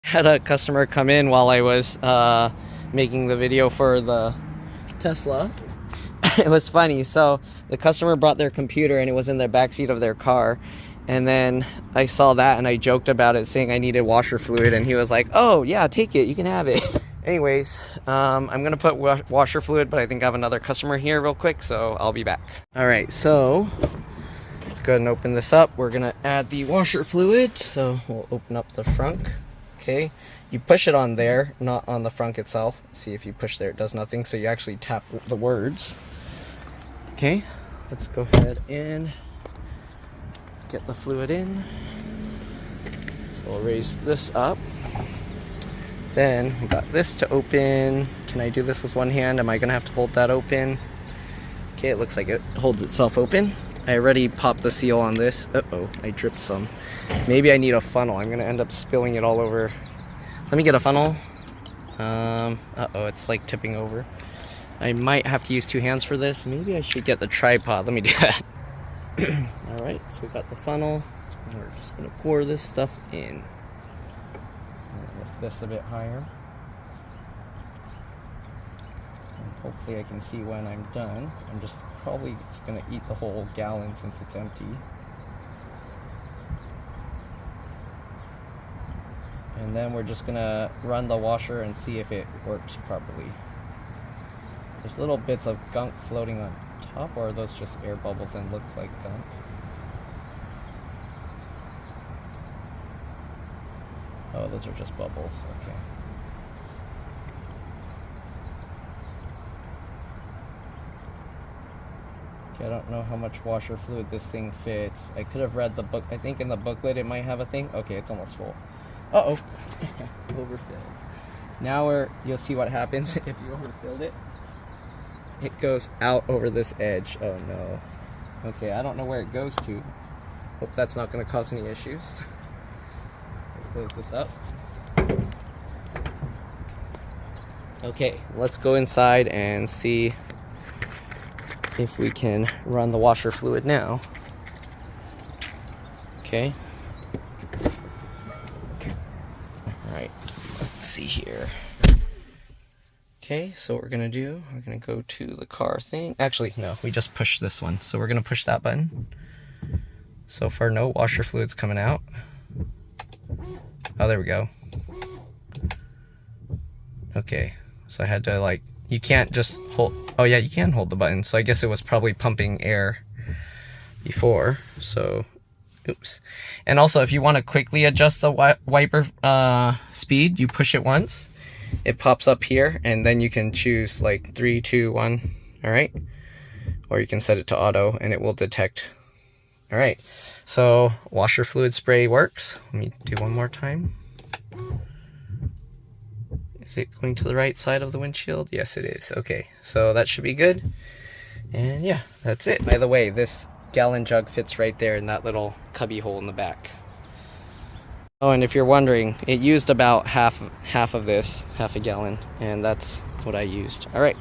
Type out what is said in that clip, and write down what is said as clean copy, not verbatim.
Had a customer come in while I was making the video for the Tesla. It was funny. So the customer brought their computer and it was in the backseat of their car. And then I saw that and I joked about it, saying I needed washer fluid. And he was like, oh yeah, take it, you can have it. Anyways, I'm gonna put washer fluid, but I think I have another customer here real quick, so I'll be back. All right, so let's go ahead and open this up. We're gonna add the washer fluid. So we'll open up the frunk. Okay, you push it on there, not on the frunk itself. See, if you push there, it does nothing. So you actually tap the words. Okay, let's go ahead and get the fluid in. So we'll raise this up. Then we got this to open. Can I do this with one hand? Am I gonna have to hold that open? Okay, it looks like it holds itself open. I already popped the seal on this. Uh-oh, I dripped some. Maybe I need a funnel. I'm gonna end up spilling it all over. Let me get a funnel. Uh-oh, it's like tipping over. I might have to use two hands for this. Maybe I should get the tripod. Let me do that. All right, so we got the funnel. We're just gonna pour this stuff in. Lift this a bit higher. And hopefully I can see when I'm done. I'm just probably just gonna eat the whole gallon since it's empty. And then we're just gonna run the washer and see if it works properly. There's little bits of gunk floating on top, or are those just air bubbles and looks like gunk? Oh, those are just bubbles, okay. Okay, I don't know how much washer fluid this thing fits. I could have read the book. I think in the booklet it might have a thing. Okay, it's almost full. Uh-oh. Overfilled. Now you'll see what happens if you overfilled it. It goes out over this edge. Oh no. Okay, I don't know where it goes to. Hope that's not going to cause any issues. Close this up. Okay, let's go inside and see if we can run the washer fluid now. Okay. Alright, let's see here. Okay, so what we're gonna do, we're gonna go to the car thing. Actually, no, we just pushed this one. So we're gonna push that button. So far, no washer fluid's coming out. Oh, there we go. Okay, so I had to like, you can't just hold, oh yeah, you can hold the button. So I guess it was probably pumping air before, so, oops. And also, if you want to quickly adjust the wiper speed, you push it once, it pops up here, and then you can choose like 3, 2, 1, all right? Or you can set it to auto and it will detect. All right, so washer fluid spray works. Let me do one more time. Is it going to the right side of the windshield? Yes, it is. Okay, so that should be good. And yeah, that's it. By the way, this gallon jug fits right there in that little cubby hole in the back. Oh, and if you're wondering, it used about half of this, half a gallon, and that's what I used. All right.